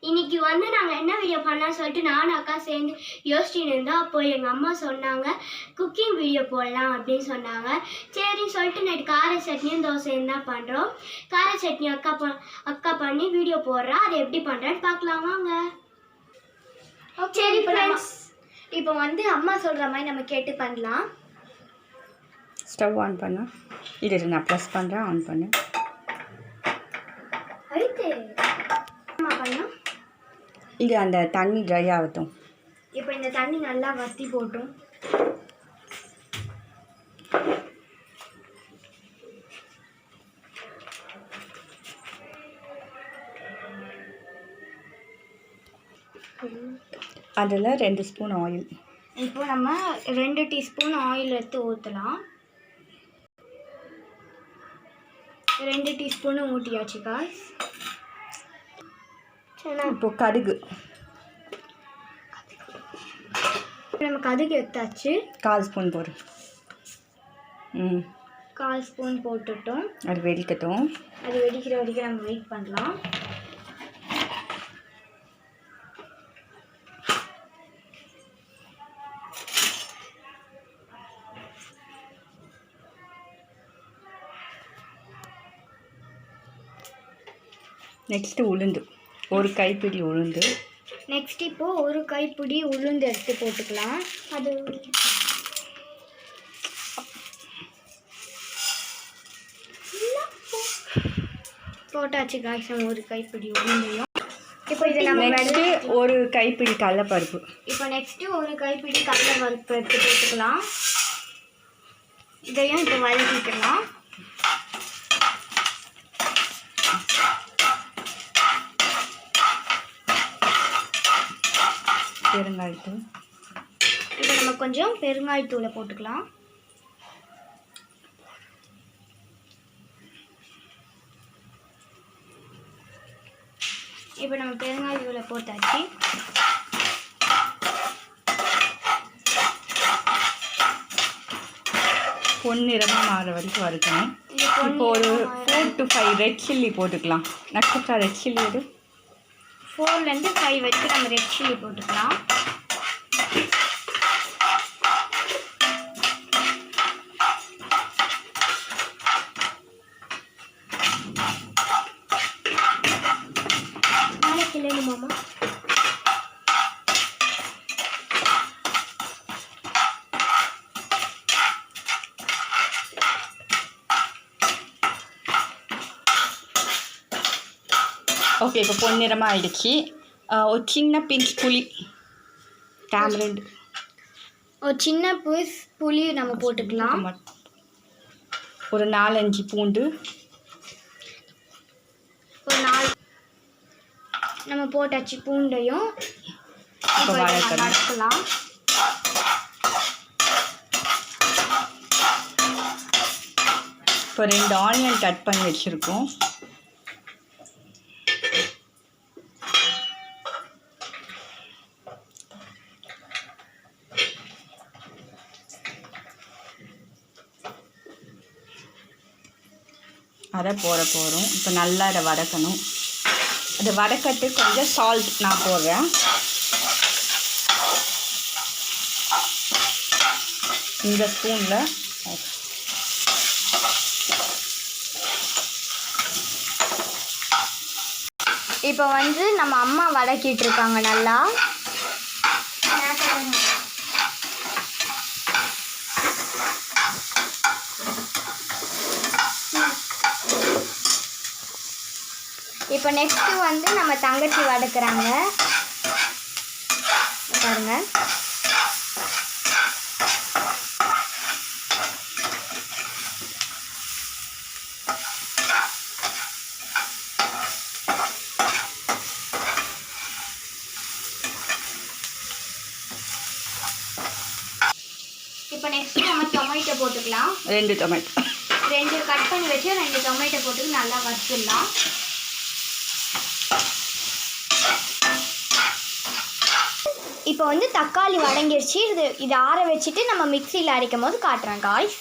இன்னைக்கு வந்து நாங்கள் என்ன வீடியோ பண்ணலாம் சொல்லிட்டு நானும் அக்கா சேர்ந்து யோசிச்சுட்டு இருந்தோம். அப்போ எங்கள் அம்மா சொன்னாங்க குக்கிங் வீடியோ போடலாம் அப்படின்னு சொன்னாங்க. சரின்னு சொல்லிட்டு நைட்டு கார சட்னியும் தோசையும் தான் பண்ணுறோம். கார சட்னி அக்கா பண்ணி வீடியோ போடுறோம். அதை எப்படி பண்ணுறேன்னு பார்க்கலாம் வாங்க. சரி ஃப்ரெண்ட்ஸ், இப்போ வந்து அம்மா சொல்கிற மாதிரி நம்ம கேட்டு பண்ணலாம். ஸ்டவ் ஆன் பண்ணு. இது நான் ப்ளஸ் பண்ணுறேன், ஆன் பண்ணு. இது அந்த தண்ணி ட்ரை ஆகட்டும். இப்போ இந்த தண்ணி நல்லா வத்தி போட்டும். அதில் 2 ஸ்பூன் ஆயில். இப்போ நம்ம 2 டீஸ்பூன் ஆயில் எடுத்து ஊற்றலாம். 2 டீஸ்பூன் ஊற்றியாச்சு காய்ஸ். இப்போ கடுகு. நம்ம கடுகு எடுத்தாச்சு. 1/4 ஸ்பூன் போடு. 1/4 ஸ்பூன் போட்டுட்டோம். அது வெடிக்கட்டும். அது வெடிக்கிற வரைக்கும் நம்ம வெயிட் பண்ணலாம். நெக்ஸ்ட்டு உளுந்து, 1 கைப்பிடி உளுந்து. நெக்ஸ்ட் இப்போ 1 கைப்பிடி உளுந்து எடுத்து போட்டுக்கலாம். அது போட்டாச்சு காய்ஸ், 1 கைப்பிடி உளுந்தையும். இப்போ இது நம்ம நெக்ஸ்ட்டு 1 கைப்பிடி கடலைப்பருப்பு. இப்போ நெக்ஸ்ட்டு 1 கைப்பிடி கடலைப்பருப்பு எடுத்து போட்டுக்கலாம். இதையும் இப்போ வதக்கிக்கலாம். பெருங்காயத்தூள். இப்போ நம்ம கொஞ்சம் பெருங்காயத்தூளை போட்டுக்கலாம். இப்போ நம்ம பெருங்காயத்தூளை போட்டாச்சு. பொன்னிறமாக மாற வரைக்கும் வறுக்கணும். இப்போ ஒரு 4 to 5 ரெட் சில்லி போட்டுக்கலாம். நட்சத்திர ரெட் சில்லி எது? 4லேருந்து 5 வரைக்கும் நம்ம ரெட் சில்லி போட்டுக்கலாம். மாமா ஓகே, இப்போ பொன்னிறமாக ஆயிடுச்சு. ஒரு சின்ன பிஞ்ச் புளி, டேமரிண்ட். ஒரு சின்ன பீஸ் புளி நம்ம போட்டுக்கலாம். ஒரு 4-5 பூண்டு. ஒரு 4 நம்ம போட்டாச்சு பூண்டையும். இப்போ வதக்கலாம். இப்போ 2 ஆனியன் கட் பண்ணி வச்சுருக்கோம். அதை போகிறோம். இப்போ நல்லா அதை வதக்கணும். அதை வதக்கட்டு கொஞ்சம் சால்ட் நான் போடுறேன். இந்த ஸ்பூனில் இப்போ வந்து நம்ம அம்மா வதக்கிட்டு இருக்காங்க நல்லா. இப்போ நெக்ஸ்ட்டு வந்து நம்ம தங்கச்சி வதக்குறாங்க பாருங்க. இப்போ நெக்ஸ்ட்டு நம்ம டொமேட்டோ போட்டுக்கலாம். 2 டொமேட்டோ. 2 கட் பண்ணி வச்சு 2 டொமேட்டோ போட்டு நல்லா வறுத்துடலாம். இப்போ வந்து தக்காளி வதங்கிருச்சு. இது ஆற வச்சுட்டு நம்ம மிக்சியில் அரைக்கும் போது காட்டுறேன் காய்ஸ்.